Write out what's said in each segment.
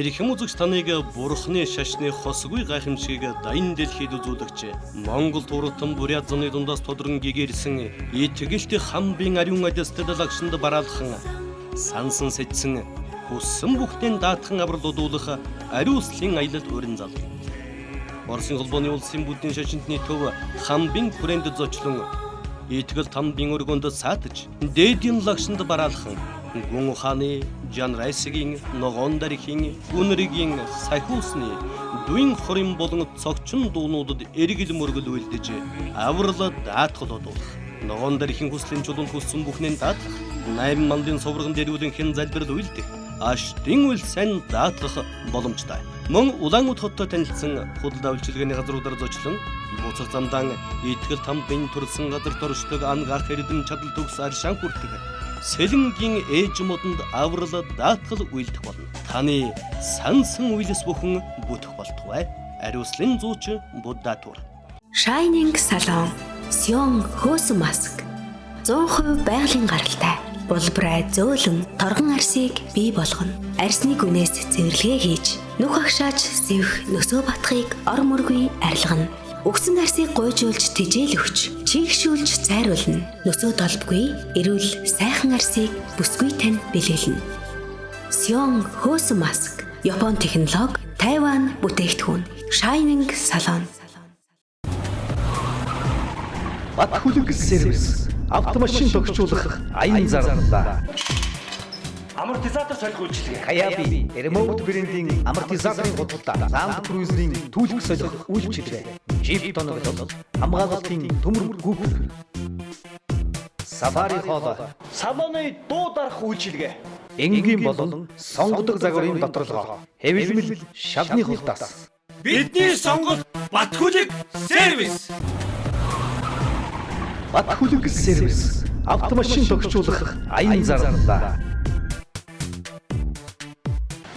Эрхэм үзэгч таныг бурхны шашны хосгүй гайхамшиг дайн дэлхийд үзүүлэгч Монгол туртан бурят зуны дундаас тодрон гэгэрсэн итгэлт хамбын ариун адэстад лагшинд бараалхан сансан сэжсэн хүссэн бүхтэн даатхан авралуудуулах ариуслын аялал өрн зал. Оросын холбооны улсын бүдгийн шашинтны төв хамбын хүрээнд зочлон итгэл тамбын өргөнд саатаж дээдийн лагшинд бараалхан гүн ухааны Жан Райсгийн ногоон дарихийн үнэригийн сахиусны дуин хорин болон цогчин дуунуудад эргэл мөргөл үлдэж аврал даатгалуудуулах ногоон дарихийн хүслийн чулуунд хүссэн бүхнээ даатгах 8 мандын совргон дэрүүлэн хэн залбирал үлдэх аштын үл сайн даатгах боломжтой. Мөн Улаанбаатар хоттой танилцсан худалдаа үйлчилгээний газруудаар зочлон буцах замдаа итгэл тамбын төрсэн газар торшдог ангаах эрдэм чадал төгс аршаан хүртэг Сэлэнгийн ээж модонд аврал даатгал үйлдэх болно. Таны сансан үйлс бүхэн бүтэх болтугай. Ариуслын зууч Буддатур. Shining салон Сён хөөсөн маск 100% байгалийн гаралтай. Булбрай зөөлөн торгон арсыг бий болгоно. Арсны гүнээс цэвэрлэгээ хийж нүх агшааж сэвх нөсөө батхыг ор мөргүй арилгана. Өгсөн арсыг гойжуулж тижээл өгч, чийгшүүлж зайруулна. Нөсөө толбгүй, эрүүл сайхан арсыг бүсгүй тань бэлгэлнэ. Сён хөөсөн маск, Япон технологи, Тайван бүтээгдэхүүн, Shining салон. Бат хүлэг сервис, автомашин тогтчуулах аян зарлаа. Амортизатор солих үйлчилгээ. Хаяби, ремоут брендинг амортизаторын гудалдаа, Land Cruiser-ийн түлхэг солих үйлчилгээ. Jeep тоноглол, хамгаалалтын төмөр гүгүр. Safari Hall, салоны дуу дарах үйлчилгээ. Энгийн болон сонгодог загварын доторлогоо. Хэвлэмэл шавны хултаас. Бидний сонголт Бат хүлэг сервис. Бат хүлэг сервис, автомашин тогтчуулах аян зарлаа.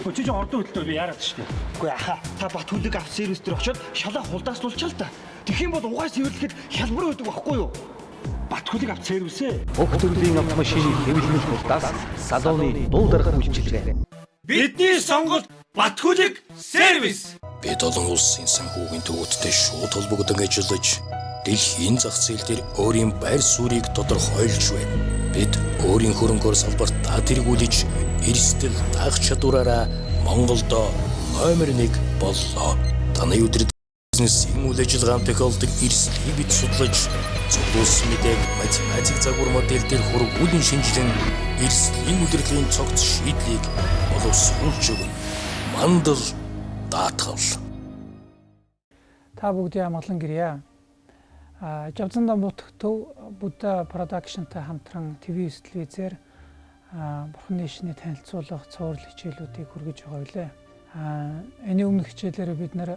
Өчигдөр ордон хөдөлтөөр би яарад шүү дээ. Үгүй яха. Та Бат хүлэг авто сервис дээр очиод шалаа хулдааслуулчаа л та. Тэгэх юм бол угаас хэвлэхэд хялбар өгдөг байхгүй юу? Бат хүлэг авто сервисээ. Бүх төрлийн автомашины хэвлэмэл хулдаас салоны дуу дарах үйлчилгээ. Бидний сонголт Бат хүлэг сервис. Бид олон улсын санхүүгийн төвөдтэй шууд холбогдсон ажиллаж дэлхийн зах зээл дээр өөрийн байр суурийг тодорхойлж байна. Бид өөрийн хөрөнгөөр салбартаа тэргүүлж эрсдэл даах чадвараараа Монголд номер 1 боллоо. Таны өдрөд бизнесийн үйл ажиллагаанд тохиолдог эрсдлийг бид судлаж, зөвлөсөн мэдээг математик загвар модель дээр хургуулын шинжилэн эрсдлийн удирдлагын цогц шийдлийг боловсруулж өгнө. Мандал даатгал. Та бүгдээ амгалан гэрье. Жавзанда мутх төв Будда продакшнтай хамтран ТV телевизээр бурхны шний танилцуулах цуврал хичээлүүдийг хүргэж байгаа билээ. Энэ өмнөх хичээлээр бид нэр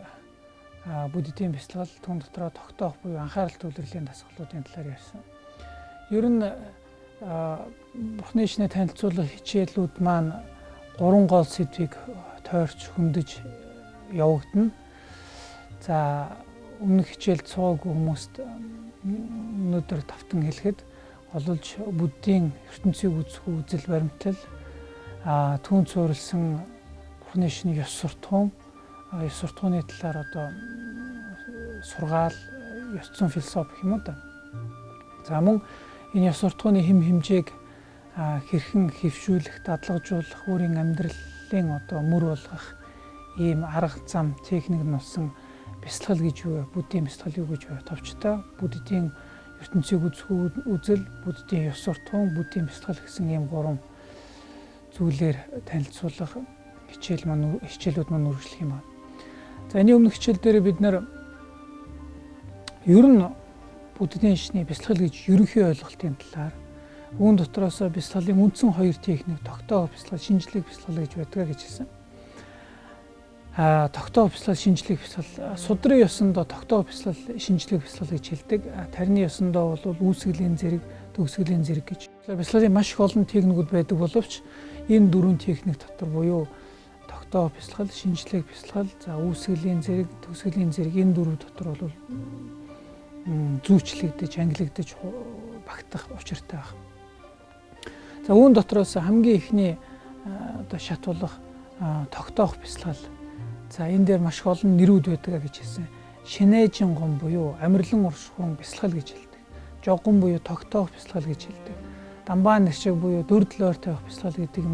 буддийн бяцлал түн дотроо тогтоох буюу анхаарал төвлөрлийн дасгалуудын талаар ярьсан. Ер нь бурхны шний танилцуулах хичээлүүд маань 3 гол сэдвийг тойрч хөндөж явагдана. За өмнөх хичээлд цуугүй хүмүүст өнөөдөр тавтан хэлэхэд олж буддийн ертөнцийг үзэх үзэл баримтал түүн цуурласан бурхны шний ёс суртахуун ёс суртахууны талаар одоо сургаал ёс зүйн философи гэх юм уу да. За мөн энэ ёс суртахууны хэм хэмжээг хэрхэн хэвшүүлэх, дадлагжуулах, өөрийн амьдралын одоо мөр болгох ийм арга зам техник нь болсон бяцлал гэж юу вэ? Буддийн бяцлал юу гэж вэ? Товчтой буддийн ертөнцийг үзэх үзэл, буддийн ёс суртахуун, буддийн бяцлал гэсэн ийм 3 зүйлээр танилцуулах хичээлүүд маань үргэлжлэх юм байна. За энэ өмнөх хичээл дээр бид нэр ер нь буддийн шний бяцлал гэж ерөнхий ойлголтын талаар үүн дотроос бяцлалын үндсэн 2 техник тогтоох бяцлал, шинжлэх бяцлал гэж байдаг гэж хэлсэн. Тогтоох бяцлал, шинжлэх бяцлал, судрын ёсондоо тогтоох бяцлал, шинжлэх бяцлал гэж хэлдэг. Тарины ёсондоо бол үүсгэлийн зэрэг, төгсгөлийн зэрэг гэж. Бяцлалын маш их олон техникүүд байдаг боловч энэ 4 техник дотор буюу тогтоох бяцлал, шинжлэх бяцлал, за үүсгэлийн зэрэг, төгсгөлийн зэрэг энэ 4 дотор бол зүүчлэгдэж, ангилэгдэж багтах учиртай байна. За үүн дотроос хамгийн ихний одоо шат болох тогтоох бясалгал. За энэ дээр маш их олон нэрүүд байдаг гэж хэлсэн. Шинээжин гом буюу амирлан уршихуун бясалгал гэж хэлдэг. Жоггон буюу тогтоох бясалгал гэж хэлдэг. Дамбаа нэршиг буюу дөрдлөөр тавих бясалгал гэдэг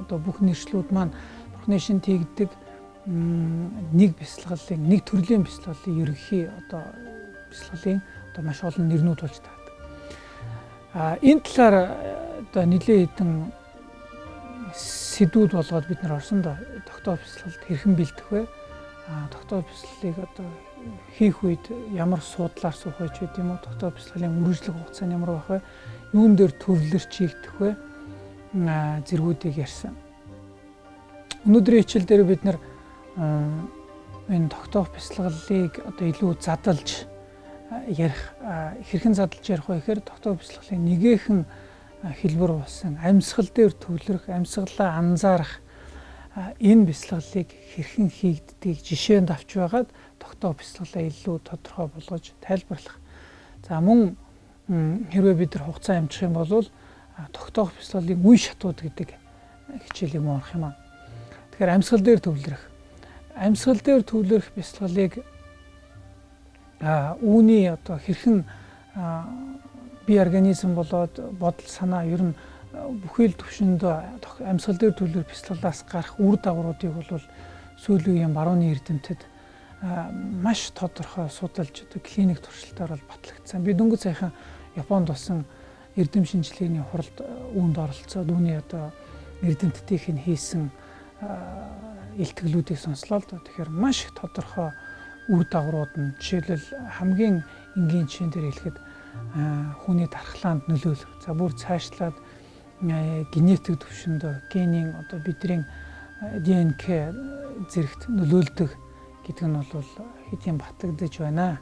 одоо бүх нэршлүүд маань Бурхны шин тэгдэг нэг бясалгалын нэг төрлийн бясалгалын ерөнхий одоо бясалгалын одоо маш олон нэрнүүд болж таадаг. Энэ талаар одоо нэлээд хэдэн сэдвүүд болгоод бид нар орсон да тогтоох бясалгалд хэрхэн бэлдэх вэ? Тогтоох бясалгалыг одоо хийх үед ямар суудлаар суух вэ гэдэг юм уу? Тогтоох бясалгалын үргэлжлэх хугацаа нь ямар байх вэ? Юун дээр төвлөрч хийгдэх вэ? Зэргүүдийг ярьсан. Өнөөдрийн хичээл дээр бид нар энэ тогтоох бясалгалыг одоо илүү задалж ярих хэрхэн задалж ярих вэ гэхээр тогтоох бясалгалын нэгэн хэлбэр болсон амьсгал дээр төвлөрөх, амьсгалаа анзаарах энэ бясалгалыг хэрхэн хийгддгийг жишээнд авч байгаад тогтоох бясалгалаа илүү тодорхой болгож тайлбарлах. За мөн хэрвээ бид нар хугацаа амжих юм бол тогтоох бясалгалын үе шатууд гэдэг хичээлийг мөн орох юм аа. Тэгэхээр амьсгал дээр төвлөрөх. Амьсгал дээр төвлөрөх бясалгалыг үүний одоо хэрхэн бие организм болоод бодол санаа ер нь бүхэл төвшөнд амьсгал дээр төвлөрөх бясалгалаас гарах үр дагавруудыг бол сүүлийн үеийн барууны эрдэмтэд маш тодорхой судалж одоо клиник туршилтаар бол батлагдсан. Би дөнгөж саяхан Японд болсон эрдэм шинжилгээний хуралд үүнд оролцоод үүний одоо эрдэмтдийнх нь хийсэн илтгэлүүдийг сонслоо л доо. Тэгэхээр маш их тодорхой үр дагаврууд нь жишээлбэл хамгийн энгийн жишээн дээр хэлэхэд хүний дархлаанд нөлөөлөх. За бүр цаашлаад генетик түвшинд генийн одоо бидний ДНК зэрэгт нөлөөлдөг гэдэг нь бол хэдийн батлагдаж байна.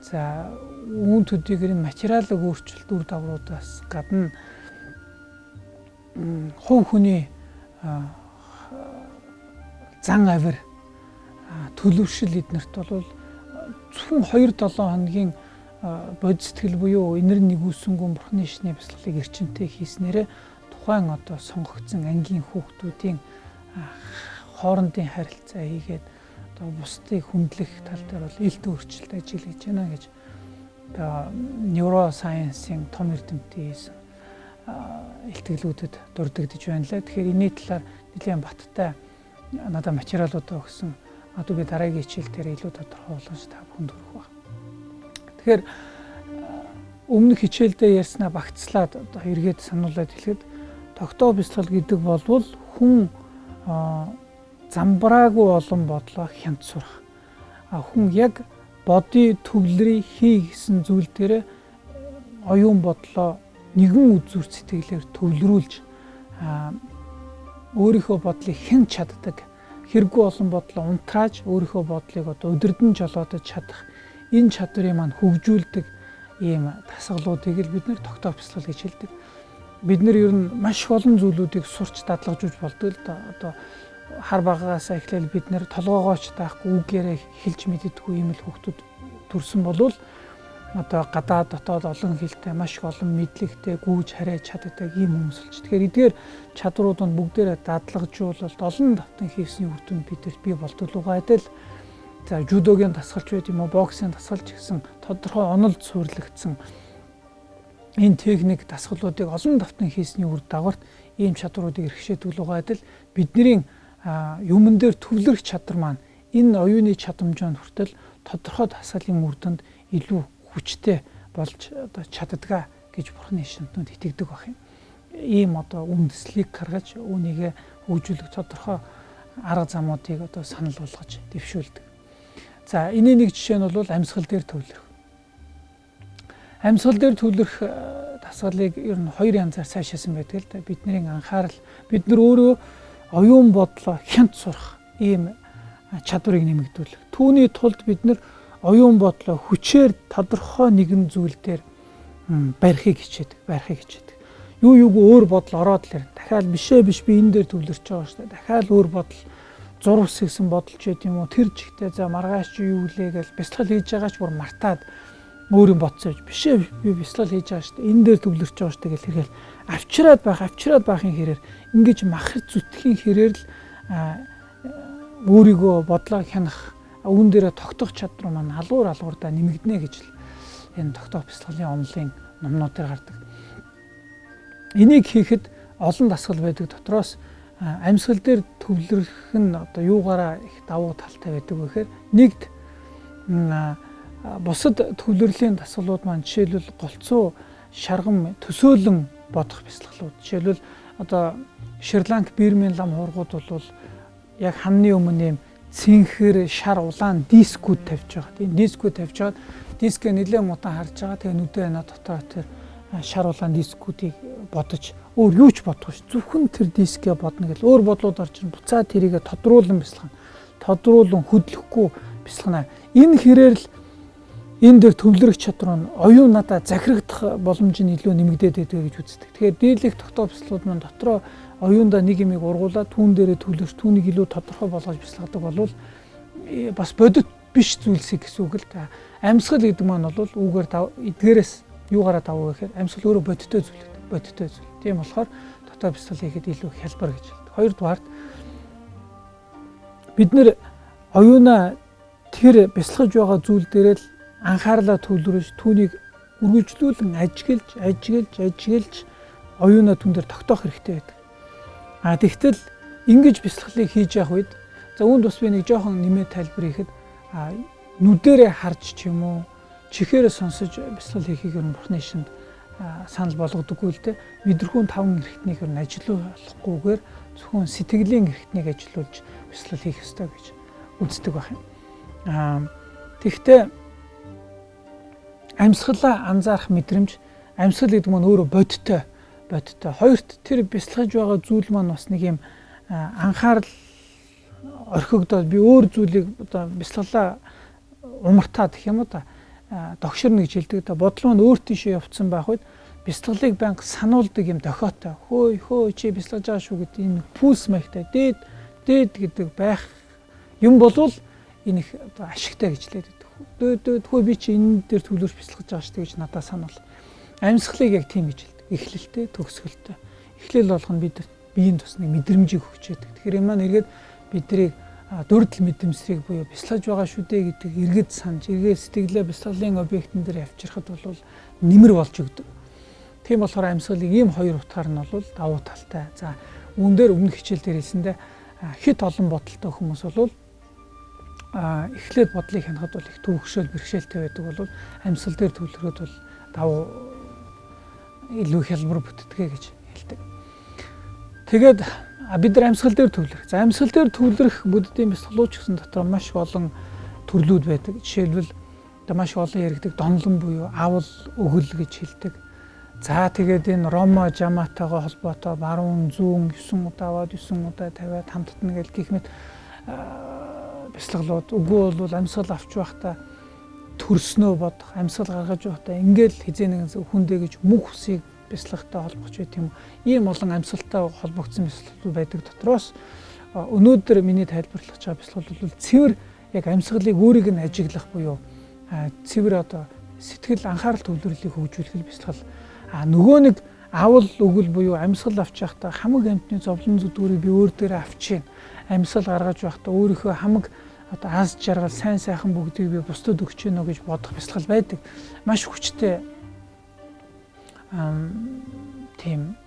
За үүн төдийгээр энэ материалын өөрчлөлт үр дагавруудаас гадна хувь хүний зан авир төлөвшил эднэрт бол зөвхөн 2-7 хоногийн бод сэтгэл буюу инэр нэгүсэнгүн Бурхны шний бясалгалыг эрчимтэй хийснээрээ тухайн одоо сонгогдсон ангийн хүүхдүүдийн хоорондын харилцаа хийгээд одоо бусдыг хүндлэх тал дээр бол илт өөрчлөлт ажиглаж байна гэж одоо нейросайенсийн том эрдэмтдийн хийсэн илтгэлүүдэд дурддагдж байна лээ. Тэгэхээр энэний талаар нэлээд баттай надад материалуудаа өгсөн. Одоо би дараагийн хичээл дээр илүү тодорхой болгож та бүхэнд хүргэх баг. Тэгэхээр өмнөх хичээлдээ ярьснаа багцлаад одоо эргээд сануулад хэлэхэд тогтоох бясалгал гэдэг бол хүн замбраагүй олон бодлоо хянт сурах. Хүн яг бодийн төвлөрийн хий гэсэн зүйл дээр оюун бодлоо нэгэн үзүүр сэтгэлээр төвлөрүүлж өөрийнхөө бодлыг хянж чаддаг, хэрэггүй олон бодлоо унтрааж өөрийнхөө бодлыг одоо өдөрдөн жолоодож чадах энэ чадварыг маань хөгжүүлдэг ийм дасгалуудыг л бид нэр тогтоох бясалгал гэж хэлдэг. Бид нэр ер нь маш олон зүйлүүдийг сурч дадлагж үж болдог л да. Одоо хар багаас эхлээл бид нэр толгоогооч таахгүй үгээрээ хэлж мэддэггүй юм л хүүхдүүд төрсөн болвол одоо гадаад дотоод олон хэлтэй маш их олон мэдлэгтэй гүйж харьяаж чаддаг ийм хүмүүс болж. Тэгэхээр эдгээр чадварууд нь бүгдээрээ дадлагжуулалт олон давтан хийсний үр дүнд бидэрт бий болдог угаадаг л за жудогийн дасгалч байт юм уу боксийн дасгалч гэсэн тодорхой онолд суйрлагдсан энэ техник дасгалуудыг олон давтан хийсний үр дагаварт ийм чадваруудыг эрхшээдэг угаадаг л бидний юмн дээр төвлөрөх чадвар маань энэ оюуны чадамжаанд хүртэл тодорхой дасгалын үр дүнд илүү хүчтэй болж одоо чаддгаа гэж Бурхны шинтнүүд итгэдэг байх юм. Ийм одоо үндэслэлийг гаргаж үүнийг хөгжүүлэх тодорхой арга замуудыг одоо санал болгож дэвшүүлдэг. За энэний нэг жишээ нь бол амьсгал дээр төвлөрөх. Амьсгал дээр төвлөрөх дасгалыг ер нь хоёр янзаар сайшаасан байдаг л да. Бидний анхаарал бид нар өөрөө оюун бодлоо хянт сурах ийм чадварыг нэмэгдүүлэх. Түүний тулд бид нар оюун бодлоо хүчээр тодорхой нэгэн зүйл дээр барихыг хичээдэг. Юу өөр бодол ороод л дахиад биш би энэ дээр төвлөрч байгаа шүү дээ. Дахиад өөр бодол зурвс гэсэн бодолч байт юм уу? Тэр жигтэй за маргааш чи юу лээ гэж бясалгал хийж байгаач бүр мартаад өөрийн бодсооч биш би бясалгал хийж байгаа шүү дээ. Энэ дээр төвлөрч байгаа шүү дээ гэж хэрэг авчираад байхын хэрээр ингэж махар зүтгэхийн хэрээр л өөрийгөө бодлоо хянах үүн дээрээ тогтох чадвар маань алгуур нэмэгдэнэ гэж л энэ тогтоох бясалгалын онолын номнууд дээр гардаг. Энийг хийхэд олон дасгал байдаг дотроос амьсгал дээр төвлөрөх нь одоо юугаараа их давуу талтай байдаг вэ гэхээр нэгд бусад төвлөрлийн дасгалууд маань жишээлбэл голцоо шаргам төсөөлөн бодох бясалгалууд. Жишээлбэл одоо Шри-Ланк Бирмийн лам хуургууд бол яг хамны өмнө юм цэнхэр шар улаан дискүүд тавьж байгаа. Тийм дискүүд тавьж байгаа. Дискээ нэлээд мудаан харж байгаа. Тэгээ нүдээ над дотор тэр шар улаан дискүүдийг бодож өөр юу ч бодохгүй ш. Зөвхөн тэр дискээ бодно гэл өөр бодлууд орж ин буцаад тэрийгэ тодруулан бясалгана. Тодруулан хөдлөхгүй бясалгана. Энэ хэрээр л энэ дээр төвлөрөх чадвар нь оюун надаа захирагдах боломж нь илүү нэмэгдээд байдаг гэж үздэг. Тэгэхээр дийлэх тогтоо бясалгууд маань дотроо оюундаа нэг юмыг ургуулад түүн дээрээ төвлөрч түүнийг илүү тодорхой болгож бясалгадаг болвол бас бодит биш зүйлсийг гэсэн үг л да. Амьсгал гэдэг маань бол үүгээр эдгээрээс юугаараа давуу гэхээр амьсгал өөрөө бодиттой зүйл гэдэг. Бодиттой зүйл. Тийм болохоор дотоо бясалгал хийхэд илүү хялбар гэж хэлдэг. Хоёрдугаарт бид нэр оюунаа тэр бясалгаж байгаа зүйл дээрээ л анхаарлаа төвлөрөж түүнийг үргэлжлүүлэн ажиглж оюунаа түн дээр тогтоох хэрэгтэй байдаг. Тэгтэл ингэж бясалгалыг хийж явах үед за үүнд бас би нэг жоохон нэмээд тайлбар хийхэд нүдэрээ харж ч юм уу чихээрээ сонсож бясалгал хийхийг ер нь Бурхны шинд санал болгодоггүй л дээ. Мэдрэхүүн 5 эрхтнийг ер нь ажиллуулахгүйгээр зөвхөн сэтгэлийн эрхтнийг ажиллуулж бясалгал хийх ёстой гэж үздэг байх юм. Тэгэхдээ амьсгалаа анзаарах мэдрэмж, амьсгал гэдэг нь өөрөө бодиттой. Хоёрт тэр бясалгаж байгаа зүйл маань бас нэг юм анхаарал орхигдоод би өөр зүйлийг одоо бясалгалаа умартаад гэх юм уу та догширно гэж хэлдэг. Та бодлоо нь өөр тийшээ явцсан байх үед бясалгалыг банк сануулдаг юм дохиотой. Хөөе чи бясалгаж байгаа шүү гэдэг энэ пульс маягтай дээд гэдэг байх юм болвол энэ их одоо ашигтай гэж хэлээд байдаг. Хөөе би чи энэ дээр төвлөрч бясалгаж байгаа шүү гэж надад сануул. Амьсгалыг яг тийм гэж хэлдэг. Эхлэлтэй, төгсгөлтэй. Эхлэл болгоно бид биеийн тусны мэдрэмжийг өгч яадаг. Тэгэхээр юм маань эргээд биднийг дөрдөл мэдрэмжийг буюу бясалгаж байгаа шүү дээ гэдэг эргээд санаж, эргээд сэтгэлээ бясалгалын объектн дээр авчирхад бол нэмэр болж өгдөг. Тийм болохоор амьсгалыг ийм хоёр утгаар нь бол давуу талтай. За үүн дээр өмнөх хичээл дээр хэлсэндээ хит олон бодолтой хүмүүс бол эхлээд бодлыг хянахад бол их төвөгшөөл бэрхшээлтэй байдаг бол амьсгал дээр төвлөрөөд бол давуу илүү хялбар бүтдгээ гэж хэлдэг. Тэгээд бид нар амьсгал дээр төвлөрөх. За амьсгал дээр төвлөрөх бүддийн бясалгалууч гэсэн дотор маш олон төрлүүд байдаг. Жишээлбэл маш олон яригддаг донлон буюу авал өгөл гэж хэлдэг. За тэгээд энэ Рома жамаатайгаа холбоотой баруун зүүн 9 удаа аваад 9 удаа тавиад хамтдна гэл гэх мэт бясалгалууд. Үгүй бол амьсгал авч байхдаа төрснөө бодох, амьсгал гаргаж байхдаа ингээл хизээ нэгэн хүндээ гэж мөнх усыг бясалгатай холбогч байт юм. Ийм олон амьсгалтай холбогдсон бясалгалууд байдаг дотроос өнөөдөр миний тайлбарлах байгаа бясалгал бол цэвэр яг амьсгалыг өөрийг нь ажиглах буюу цэвэр одоо сэтгэл анхаарал төвлөрлийг хөгжүүлэх бясалгал. Нөгөө нэг авал өгөл буюу амьсгал авч байхдаа хамаг амьтны зовлон зүдгүүрийг би өөр дээрээ авчийн. Амьсгал гаргаж байхдаа өөрийнхөө хамаг одоо аз жаргал сайн сайхан бүгдийг би бусдад өгч гэнэ гэж бодох бясалгал байдаг. Маш хүчтэй тийм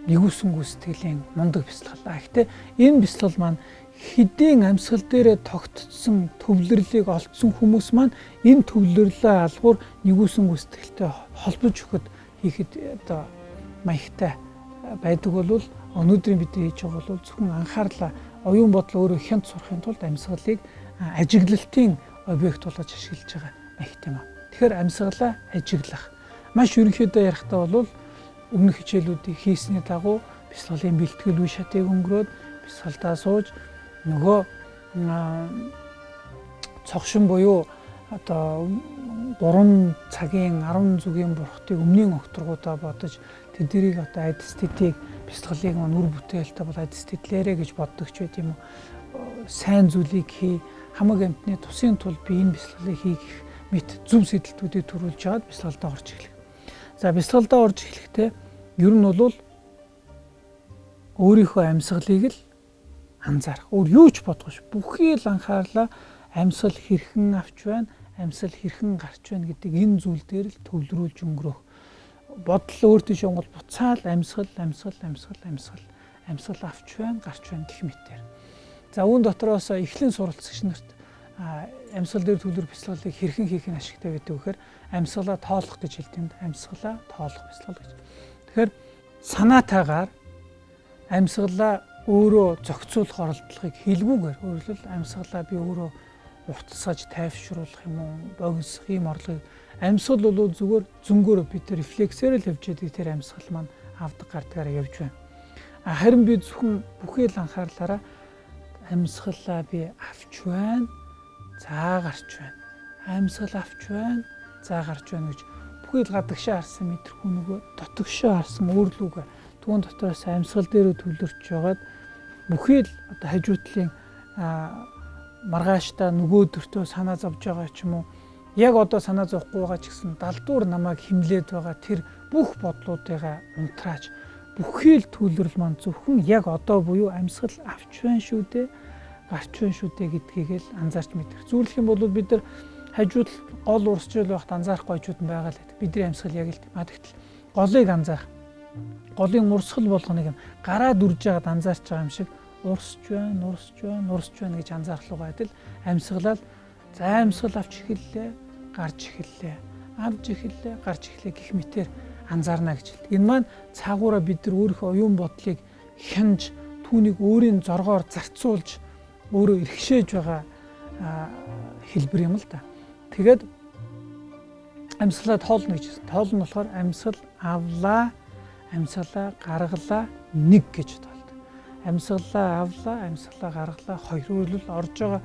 нэгүсэнгүй сэтгэлийн мундаг бясалгал. Гэхдээ энэ бясалгал маань хэдийн амьсгал дээрээ тогтцсон төвлөрлийг олдсон хүмүүс маань энэ төвлөрлөө алгуур нэгүсэнгүй сэтгэлтэй холбож өгөхөд хийхэд одоо маягтай байдаг бол өнөөдрийн бид хийж байгаа бол зөвхөн анхаарлаа оюун бодлоо өөрөө хянт сурахын тулд амьсгалыг ажиглалтын объект болгож ашиглаж байгаа маягтай юм. Тэгэхээр амьсгалаа ажиглах. Маш ерөнхийдөө ярихдаа бол өмнөх хичээлүүдийг хийсний дагуу бясалгалын бэлтгэл үе шатыг өнгөрөөд бясалгалдаа сууж нөгөө цогшин буюу одоо 3 цагийн 10 зүгийн бурхтыг өмнгийн огторгуудаа бодож тэднийг одоо эстетик бясалгалыг мань үр бүтээлтэй бол эстетлээрэ гэж боддог ч байт юм уу. Сайн зүйлийг хий, хамаг амьтны тусын тулд би энэ бясалгалыг хийх мэт зөв сэдэлтүүдийг төрүүлж аваад бясалгалдаа орж эхлэх. За бясалгалдаа орж эхлэхдээ ер нь бол өөрийнхөө амьсгалыг л анзаарах. Өөр юу ч бодгош. Бүхий л анхаарлаа амьсгал хэрхэн авч байна, амьсгал хэрхэн гарч байна гэдэг энэ зүйл дээр л төвлөрүүлж өнгөрөх. Бодол өөр тийш онгол буцаал амьсгал авч байна, гарч байна гэх мэтээр. За үүн дотроос эхлэн суралцагч нарт амьсгал дээр төвлөр бяцлаглалыг хэрхэн хийх нь ашигтай гэдэг вэхээр амьсгалаа тоолох гэж хэлдэг юм. Амьсгалаа тоолох бяцлал гэж. Тэгэхээр санаатайгаар амьсгалаа өөрөө зохицуулах оролдлогыг хэлгүүгээр өөрөлдөл амьсгалаа би өөрөө утасгаж тайвшруулах юм уу, богиносох ийм орлогыг амьсгал бол зүгээр зөнгөөр бид рефлексээр л явж байдаг тэр амьсгал маань авдаг гардагаараа явж байна. Харин би зөвхөн бүхий л анхаарлаараа амьсгалаа би авч байна, за гарч байна. Амьсгал авч байна, за гарч байна гэж бүхий л гадагшаа харсан мэдрэхүү нөгөө дотогшоо харсан өөрлөгөө түүн дотроос амьсгал дээр төвлөрч байгаад бүхий л одоо хажуутлын маргааштай нөгөөдөртөө санаа зовж байгаа ч юм уу, яг одоо санаа зовхгүй байгаа ч гэсэн далдуур намайг химлээд байгаа тэр бүх бодлуудыгаа унтрааж бүхий л төвлөрөл маань зөвхөн яг одоо буюу амьсгал авч байна шүү дээ, гарч байна шүү дээ гэдгийг л анзаарч мэдэх. Зөвлөх юм бол бид нар хажууд гол урсч байхад анзаарахгүй хажууд нь байгаа л гэдэг. Бидний амьсгал яг л тэгтэл голыг анзаарах. Голын урсгал болгоныг гараад үрж байгаад анзаарч байгаа юм шиг урсч байна гэж анзаарах лугаа адил амьсгалал за амьсгал авч эхэллээ, гарч эхэллээ, авч эхэллээ, гарч эхэллээ гэх мэтээр анзаарна гэж хэлдэг. Энэ маань цаагаараа бид нар өөрийнхөө оюун бодлыг хянж түүнийг өөрийн зоргоор зарцуулж өөрөө эрхшээж байгаа хэлбэр юм л да. Тэгээд амьсгалаа тоолно гэж хэлсэн. Тоол нь болохоор амьсгал авлаа, амьсгалаа гаргалаа нэг гэж тоолдог. Амьсгалаа авлаа, амьсгалаа гаргалаа хоёр. Өөрөлдөл орж байгаа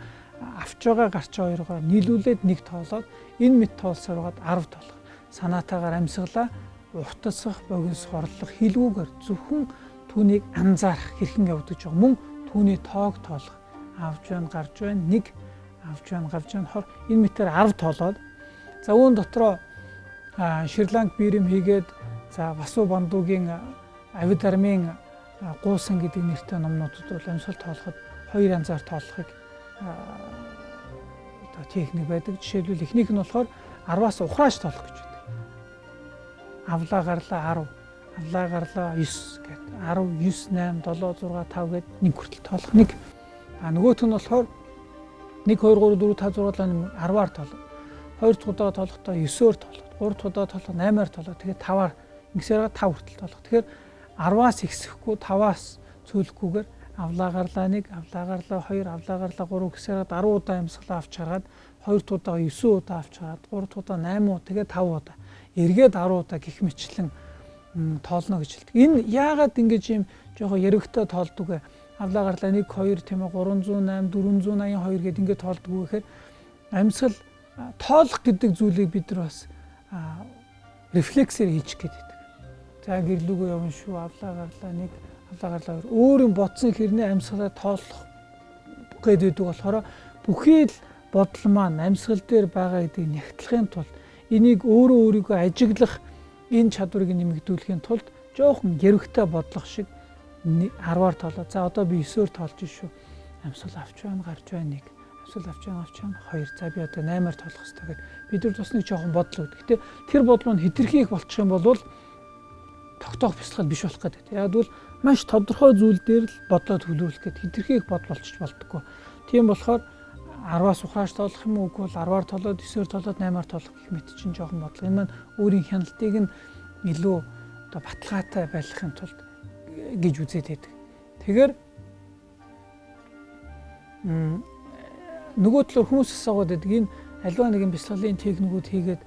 авч байгаа гарч байгаа хоёроо нийлүүлээд нэг тоолоод энэ мэд тоолсоор байгаад 10 тоолох. Санаатаагаар амьсгалаа утасгах, богиносох орлого хэлгүүгээр зөвхөн түүнийг анзаарах хэрхэн явагдаж байгаа мөн түүний тоог тоолох. Авж байна, гарч байна нэг, авж байна, гарч байна хор. Энэ мэтээр 10 тоолоод за үүн дотроо Шри-Ланк бирэм хийгээд за Васу Бандуугийн Авид армийн гуусан гэдэг нэртэй номнуудад бол амьсгал тоолоход хоёр янзаар тоолохыг одоо техник байдаг. Жишээлбэл эхнийх нь болохоор 10-аас ухрааж тоолох гэж байдаг. Авлаа гарлаа 10, авлаа гарлаа 9 гэдэг 10, 9, 8, 7, 6, 5 гэдэг нэг хүртэл тоолох нэг. Нөгөөх нь болохоор 1, 2, 3, 4, 5, 6, 7, 10-аар тоолох. 2 дахь удаа тоолохдоо 9-оор тоолох. 3 дахь удаа тоолох 8-аар тоолох. Тэгээд 5-аар ингэсээр 5 хүртэл тоолох. Тэгэхээр 10-аас ихсэхгүй 5-аас цөөлөхгүйгээр авлаа гарлаа 1, авлаа гарлаа 2, авлаа гарлаа 3 гэсээр 10 удаа амьсгалаа авч хараад 2 дахь удаа 9 удаа авч хараад 3 дахь удаа 8 удаа тэгээд 5 удаа. Эргээд 10 удаа гих мэтлэн тоолно гэж хэлдэг. Энэ яагаад ингэж юм жоохон яригтай тоолдог вэ? Авлаа гарлаа 1, 2 тийм ээ 308, 482 гэдэг ингэ тоолдог гэхээр амьсгал тоолох гэдэг зүйлийг бид нар бас рефлексээр хийчих гэдэг. За гэрлүүгөө явна шүү, авлаа гарлаа 1, авлаа гарлаа 2. Өөрийн бодсон хэрнээ амьсгалаа тоолох гэдэг болохоор бүхий л бодол маань амьсгал дээр байгаа гэдгийг нягтлахын тулд энийг өөрийгөө ажиглах энэ чадварыг нэмэгдүүлэхийн тулд жоохон гэрвхтэй бодлого шиг 10-аар тоолоо. За одоо би 9-оор тоолж шүү. Амьсгал авч байна, гарч байна 1. Амьсгал авч байна, 2. За би одоо 8-аар тоолох хэрэгтэй гэдэг. Бид нар тусны жоохон бодлоо. Гэхдээ тэр бодол нь хэтэрхий их болчих юм бол тогтоох бяцлал биш болох гэдэг. Яг бол маш тодорхой зүйл дээр л бодлоо төвлөрүүлэх гэдэг хэтэрхий их бодол болчих болтгоо. Тийм болохоор 10-аас ухрааж тоолох юм уу үгүй бол 10-аар тоолоод 9-оор тоолоод 8-аар тоолох гэх мэт чинь жоохон бодлоо. Энэ маань өөрийн хяналтыг нь илүү одоо баталгаатай байлгахын тулд гэж үзээд байдаг. Тэгэхээр нөгөө талаар хүмүүс асуугаад байдаг энэ альва нэгэн бяцлаглалын техникүүд хийгээд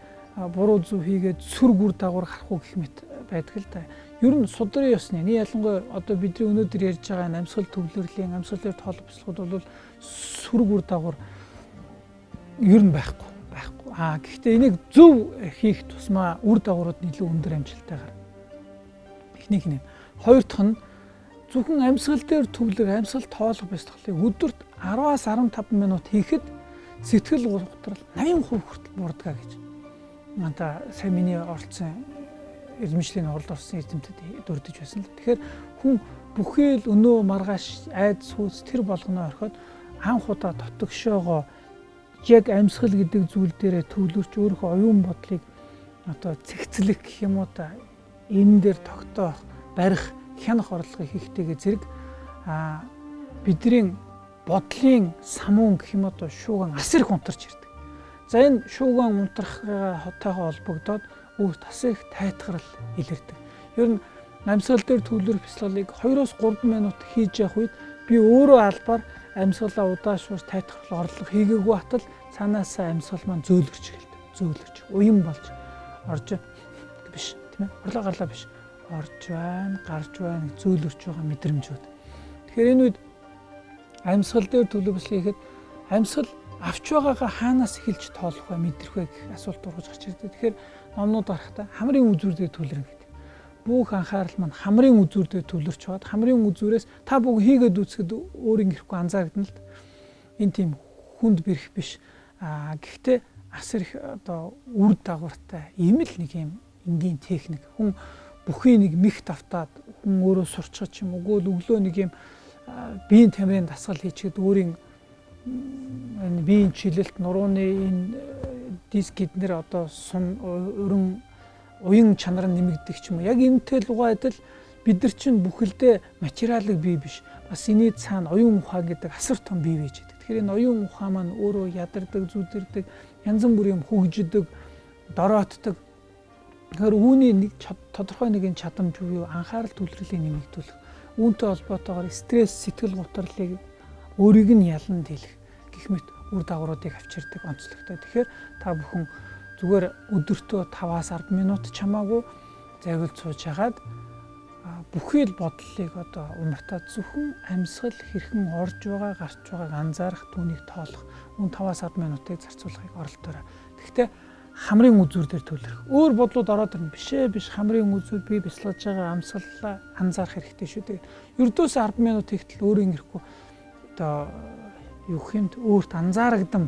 буруу зөв хийгээд сүр гүр дагавар гарах уу гэх мэт байдаг л да. Ер нь судрын ёсны ялангуяа одоо бидний өнөөдөр ярьж байгаа амьсгал төвлөрлийн амьсгалын тоолох бяцлагууд бол сүр гүр дагавар ер нь байхгүй. Гэхдээ энийг зөв хийх тусмаа үр дагаврууд нь илүү өндөр амжилттай гарна. Эхнийх нь. Хоёр дахь нь зөвхөн амьсгал дээр төвлөр амьсгал тоолох бяцлаглалыг өдөрт 10-аас 15 минут хийхэд сэтгэл готрол 80% хүртэл буурдаг гэж. Манта сайн миний оролцсон эзэмшлийн оролд орсон эзэмтэд дурдж байсан л. Тэгэхээр хүн бүхий л өнөө маргааш айд сүүс тэр болгоно орхиод анх удаа дотгошоогоо яг амьсгал гэдэг зүйл дээрээ төвлөрч өөрийнхөө оюун бодлыг одоо цэгцлэх гэх юм уу та энэ дээр тогтоох, барих, хянах орлогыг хийхтэйгээ зэрэг бидний бодлын самуун гэх юм уу шууган асар их унтарч ирдэг. За энэ шууган унтрахтайгаа холбогдоод өөр тас их тайтгарл илэрдэг. Ер нь амьсгал дээр төвлөрөх бяцлагыг 2-3 минут хийж явах үед би өөрөө албаар амьсгалаа удаашуур тайтгарл орлого хийгээгүй батал цаанаасаа амьсгал маань зөөлгөж эхэлдэг. Зөөлгөж, уян болж орж биш тийм ээ. Орлоо гарлаа биш. Орж байна, гарч байна, зөөлгөж байгаа мэдрэмжүүд. Тэгэхээр энэ үед амьсгал дээр төлөв бяцлаг хийхэд амьсгал авч байгаагаа хаанаас эхэлж тоолох вэ, мэдрэх вэ гэх асуулт ургаж гарч ирдэг. Тэгэхээр номнууд гарахтаа хамрын үзүүр дээр төвлөрнө гэдэг. Бүх анхаарал маань хамрын үзүүр дээр төвлөрч чад хамрын үзүүрээс та бүгд хийгээд үзэхэд өөрийн ирэхгүй анзаардаг л энэ тийм хүнд бэрх биш. Гэхдээ асар их одоо үр дагавартай ийм л нэг юм энгийн техник. Хүн бүхий нэг мих тавтаад хүн өөрөө сурчхад ч юм уу өглөө нэг юм биеийн тамирын дасгал хийчихэд өөрийн энэ биеийн чилэлт нурууны энэ диск эднэр одоо сун өрн уян чанар нь нэмэгдэх ч юм уу. Яг энэтэй л угаадал бид нар чинь бүхэлдээ материалыг бий биш. Бас энэ цаана оюун ухаан гэдэг асар том бий байж байдаг. Тэгэхээр энэ оюун ухаан маань өөрөө ядардаг, зүдэрдэг, янз бүрийн хөгждөг, дороотдог. Тэгэхээр үүний нэг тодорхой нэгэн чадамж буюу анхаарал төвлөрлийн нэмэгдүүлэх. Үүнтэй холбоотойгоор стресс, сэтгэл гутралыг өөрийг нь ялан дийлэх гэх мэт үр дагавруудыг авчирдаг онцлогтой. Тэгэхээр та бүхэн зүгээр өдөртөө 5-10 минут чамаагүй завилж сууж хагаад бүхий л бодлыг одоо умартаад зөвхөн амьсгал хэрхэн орж байгаа, гарч байгааг анзаарах, түүнийг тоолох. Мөн 5-10 минутыг зарцуулахыг оролдоорой. Гэхдээ хамрын үзүүр дээр төвлөрөх. Өөр бодлууд ороод ирнэ. Биш хамрын үзүүр би бяцлагж байгаа амьсгалаа анзаарах хэрэгтэй шүү дээ. Ердөөс 10 минут хийхдээ өөрийн ирэхгүй одоо юу хэмт өөрт анзаарагдам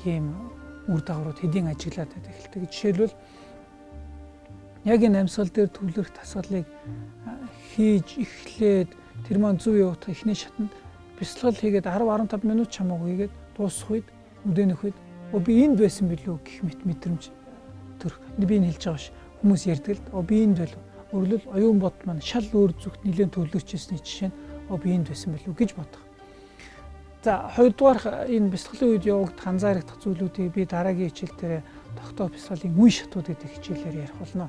ийм үр дагаврууд хэдийн ажиглаад эхэлдэг. Жишээлбэл яг энэ амьсгал дээр төвлөрөх тасгалыг хийж эхлээд тэр маань зөв явах эхний шатанд бяцлал хийгээд 10-15 минут чамаагүй хийгээд дуусах үед үдэнэх үед би энд байсан билүү гэх мэт мэдрэмж төрөх. Би энэ хэлж байгаа ш. Хүмүүс ярьдаг л би энд байлаа. Өглөө оюун бод маань шал өөр зүгт нэлээд төвлөрч ирсний жишээ нь би энд байсан билүү гэж бодох. За хоёрдугаар энэ бяцлагын үед явагдах анзаарагдах зүйлүүдийг би дараагийн хичээл дээр тогтоох бяцлагын үе шатууд гэдэг хичээлээр ярих болно.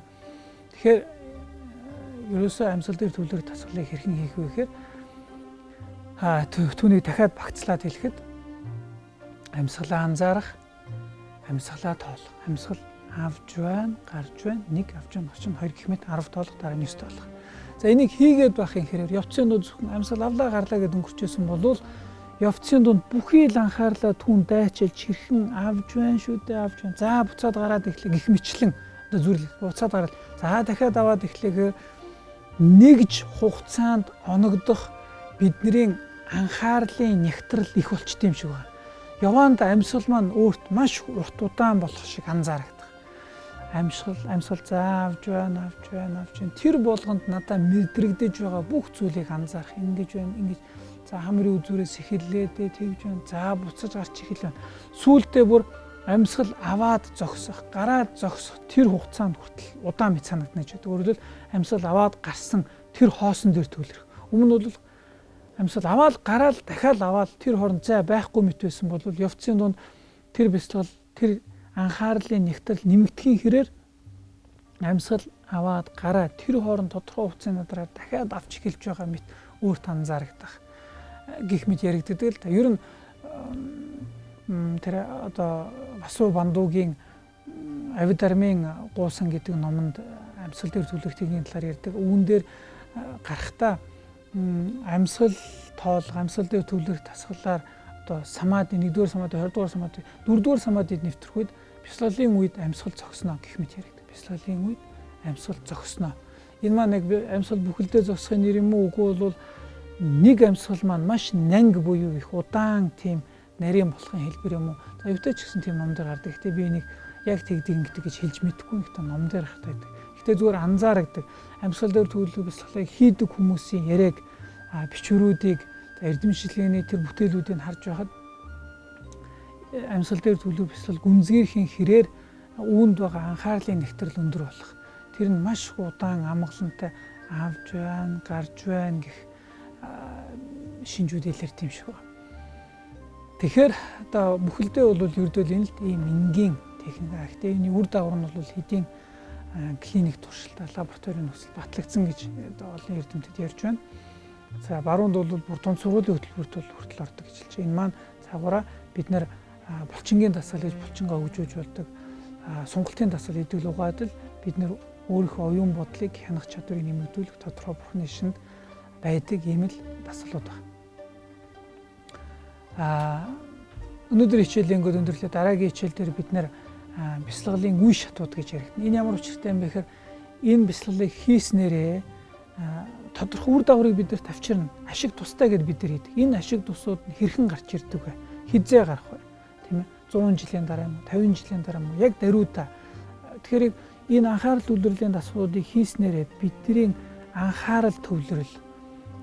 Тэгэхээр ерөөсөө амьсгал дээр төвлөрөх тасгалыг хэрхэн хийх вэ гэхээр түүнийг дахиад багцлаад хэлэхэд амьсгалаа анзаарах, амьсгалаа тоолох. Амьсгал авж байна, гарч байна, 1 авч байна, 2 гэх мэт 10 тоолох, дараа нь 9 тоолох. За энийг хийгээд байхын хэрээр явцын дунд зөвхөн амьсгал авлаа гарлаа гэдээ өнгөрчөөсөн бол явцын дунд бүхий л анхаарлаа түүн дайчилж хэрхэн авж байна шүү дээ, авж байна. За буцаад гараад эхлэх гих мэтлэн одоо зүрлэх буцаад гараад за дахиад аваад эхлэхээр нэгж хугацаанд оногдох бидний анхаарлын нягтрал их болчтой юм шиг байна. Яваанд амьсгал маань өөрт маш урт удаан болох шиг анзаарагдах. Амьсгал заавж байна. Тэр болгонд надад мэдрэгдэж байгаа бүх зүйлийг анзаарах. Ингэж байна, ингэж. За хамрын үзүүрээс эхэллээд тэгж байна. За буцаж гарч эхэлнэ. Сүүлдээ бүр амьсгал аваад зогсох, гараад зогсох тэр хугацаанд хүртэл удаан мэт санагдана гэж. Өөрөлдөл амьсгал аваад гарсан тэр хоосон дээр төвлөрөх. Өмнө нь бол амьсгал аваад гараад дахиад аваад тэр хооронд зай байхгүй мэт байсан бол явцын дунд тэр бяцлал тэр анхаарлын нягтрал нэмэгдэхийн хэрээр амьсгал аваад гараад тэр хооронд тодорхой хугацааны дараа дахиад авч эхэлж байгаа мэт өөрт анзаарагдах гэх мэт яригддаг л да. Ер нь тэр одоо Басуу Бандуугийн Авидармын гуусан гэдэг номонд амьсгал дээр төвлөрөх техникийн талаар ярьдаг. Үүн дээр гарахтаа амьсгал тоолго, амьсгал дээр төвлөрөх тасгалаар одоо самади 1-р самади, 2-р самади, 4-р самадид нэвтрэх үед бяцлагын үед амьсгал зогсноо гэх мэт яригддаг. Бяцлагын үед амьсгал зогсноо. Энэ маань яг амьсгал бүхэлдээ зогсохын нэр юм уу үгүй бол нэг амьсгал маань маш нанг буюу их удаан тийм нарийн болохын хэлбэр юм уу. За өвтэй ч гэсэн тийм ном дээр гардаг. Гэтэ би энийг яг тэгдэг гэж хэлж мэдэхгүй. Гэтэ ном дээр хатдаг. Гэтэ зүгээр анзаарагдаг. Амьсгал дээр төвлөрөх бяцлагыг хийдэг хүмүүсийн яриаг бичвэрүүдийг эрдэмшлэгийн тэр бүтээлүүдийг харж байхад амьсгал дээр төлөв бясалгал гүнзгийрхийн хэрээр үүнд байгаа анхаарлын нэгтрэл өндөр болох. Тэр нь маш удаан амгалантай авж байна, гарч байна гэх шинжүүд илэр тийм шиг байна. Тэгэхээр одоо бүхэлдээ бол ердөө энэ л ийм энгийн техник. Гэхдээ энэ үр дагавар нь бол хэдийн клиник туршилтаа, лабораторийн нөхцөл батлагдсан гэж одоо олон эрдэмтэд ярьж байна. За баруунд бол бүр дунд сургуулийн хөтөлбөрт бол хүртэл ордог гэж хэлж байна. Энэ маань цаагаараа бид нэр булчингийн дасгал гэж булчингаа өгжөөж болдог. Сунгалтын дасгал эдгэл угаадал бид нэр өөрийнхөө оюун бодлыг хянах чадварыг нэмэгдүүлэх тодорхой бурхны шинд байдаг ийм л дасгалууд байна. Өнөөдөр хичээлэнгүүд өндөрлөө дараагийн хичээл дээр бид нэр бясалгалын үе шатууд гэж яригдана. Энэ ямар учиртай юм бэ гэхээр энэ бясалгалыг хийснээрээ тодорхой үр дагаврыг бид нар тавьчирна. Ашиг тустай гэдээ бид нар хийдэг. Энэ ашиг тусууд нь хэрхэн гарч ирдэг вэ? Хизээ гарах вэ? Тийм ээ. 100 жилийн дараа юм уу? 50 жилийн дараа юм уу? Яг даруйда. Тэгэхээр энэ анхаарал төвлөрлийн дасгалуудыг хийснээрээ бидний анхаарал төвлөрөл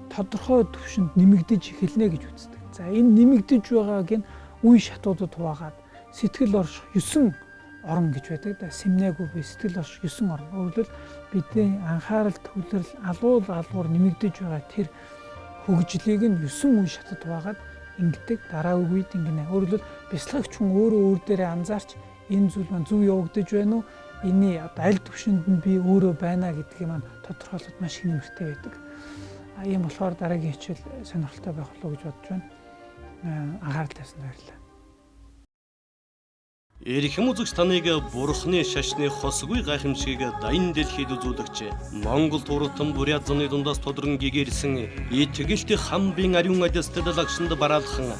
тодорхой түвшинд нэмэгдэж эхэлнэ гэж үздэг. За энэ нэмэгдэж байгааг нь үе шатуудад хуваагаад сэтгэл орш 9 орон гэж байдаг. Симнэгүй би сэтгэл орш 9 орон. Өөрөлдөл бидний анхаарал төвлөрөл алуур нэмэгдэж байгаа тэр хөгжлийг нь 9 үе шатад хуваагаад ингэдэг. Дараагийн үед ингэнэ. Өөрөлдөл бясалгагч хүн өөрөө өөр дээрээ анзаарч энэ зүйл маань зөв явагдаж байна уу? Эний одоо аль түвшинд нь би өөрөө байна гэдгийг маань тодорхойлоход маш их нэмэртэй байдаг. Ийм болохоор дараагийн хичээл сонирхолтой байх болов уу гэж бодож байна. Анхаарал тавьсанд баярлалаа. Эрхэм үзэгч таныг бурхны шашны хосгүй гайхамшиг дайн дэлхийд үзүүлэгч Монгол туртан бурят зуны дундаас тодрон гэгэрсэн итгэлт хамбын ариун адистад лагшинд бараалхан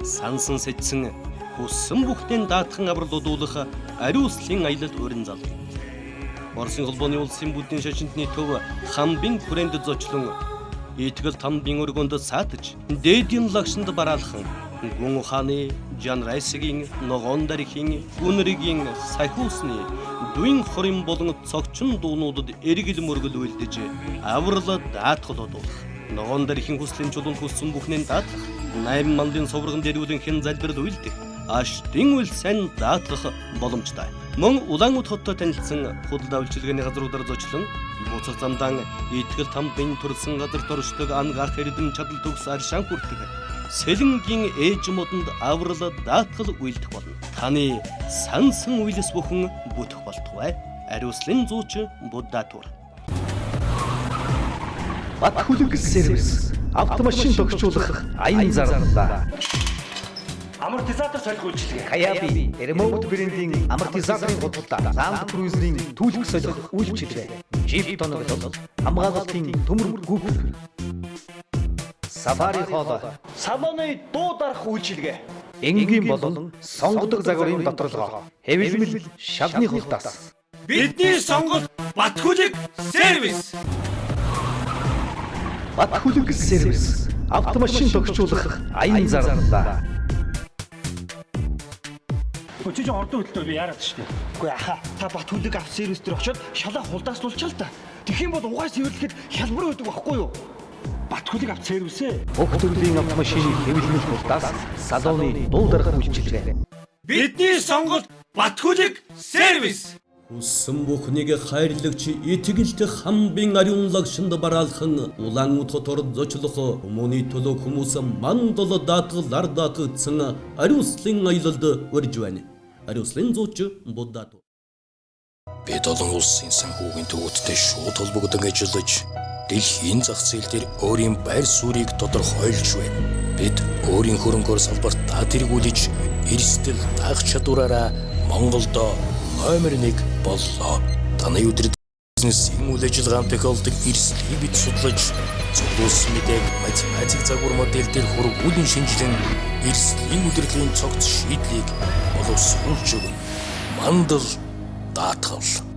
сансан сэжсэн хүссэн бүхтэн даатхан аврал удуулах ариуслын аялал өрн зал. Орсын холбооны улсын бүдгийн шашинтны төв хамбын хүрээнд зочлон итгэл тамбын өргөнд саатаж дээдийн лагшинд бараалхан гүн ухааны Жан Райсгийн ногоон дархийн гүнригийн сахиусны дуин хорин болон цогчин дуунуудад эргэл мөргөл үйлдэж аврал даатгалуудуулах ногоон дархийн хүслийн чулуунд хүссэн бүхнээ даатгах 8 мандын совргон дэрүүлэн хэн залбирал үйлдэх аштын үл сайн даатгах боломжтой. Мөн Улаанбаатар хоттой танилцсан худалдаа үйлчилгээний газруудаар зочлон буцах замдаа итгэл тамбын төрсэн газар торшдог ангаах эрдэм чадал төгс аршаан хүртэх сэлэнгийн ээж модонд аврал даатгал үйлдэх болно. Таны сансан үйлс бүхэн бүтэх болтугай. Ариуслын зууч Буддатур. Бат хүлэг сервис автомашин тогтчуулах аян зарлаа. Амортизатор солих үйлчилгээ. Хаяби, ремоут брендийн амортизаторын худалдаа, Land Cruiser-ийн түлхэх солих үйлчилгээ. Jeep тоноглол, хамгаалалтын төмөр гүгэр. Сафари хоол, салоны дуу дарах үйлчилгээ. Энгийн болон сонгодог загварын доторлогоо. Хэвлэмэл шавны хултаас. Бидний сонголт Бат хүлэг сервис. Бат хүлэг сервис автомашин тогтчуулах аян зарлаа. Өчигдөр ордон хөдлөө би яарад штэ. Үгүй аха та Бат хүлэг авто сервис дээр очиод шалаа хулдааслуулчаа л та. Тэгэх юм бол угаас эвэрлэхэд хялбар өгдөг байхгүй юу? Бат хүлэг авто сервисээ. Бүх төрлийн автомашин хэвлэмэл хулдаас салоны дуу дарах үйлчилгээ. Бидний сонголт Бат хүлэг сервис. Хүссэн бүхнийг хайрлагч итгэлт хамбын ариун лагшинд бараалхан Улаанбаатар зочлох хүмүүний төлөө хүмүүс мандал даатгалаар даатгдсан ариуслын аялалд урьж байна. Ариуслын зууч Буддатур. Бид олон улсын санхүүгийн төвөдтэй шууд холбогдсон ажиллаж дэлхийн зах зээл дээр өөрийн байр суурийг тодорхойлж байна. Бид өөрийн хөрөнгөөр салбартаа тэргүүлж эрсдэл даах чадвараараа Монголд номер 1 боллоо. Таны өдрөд бизнесийн үйл ажиллагаанд тохиолдог эрсдлийг бид судлаж, зөвлөсөн мэдээг математик загвар модель дээр хургуулын шинжилэн эрсдлийн удирдлагын цогц шийдлийг боловсруулж өгнө. Мандал даатгал.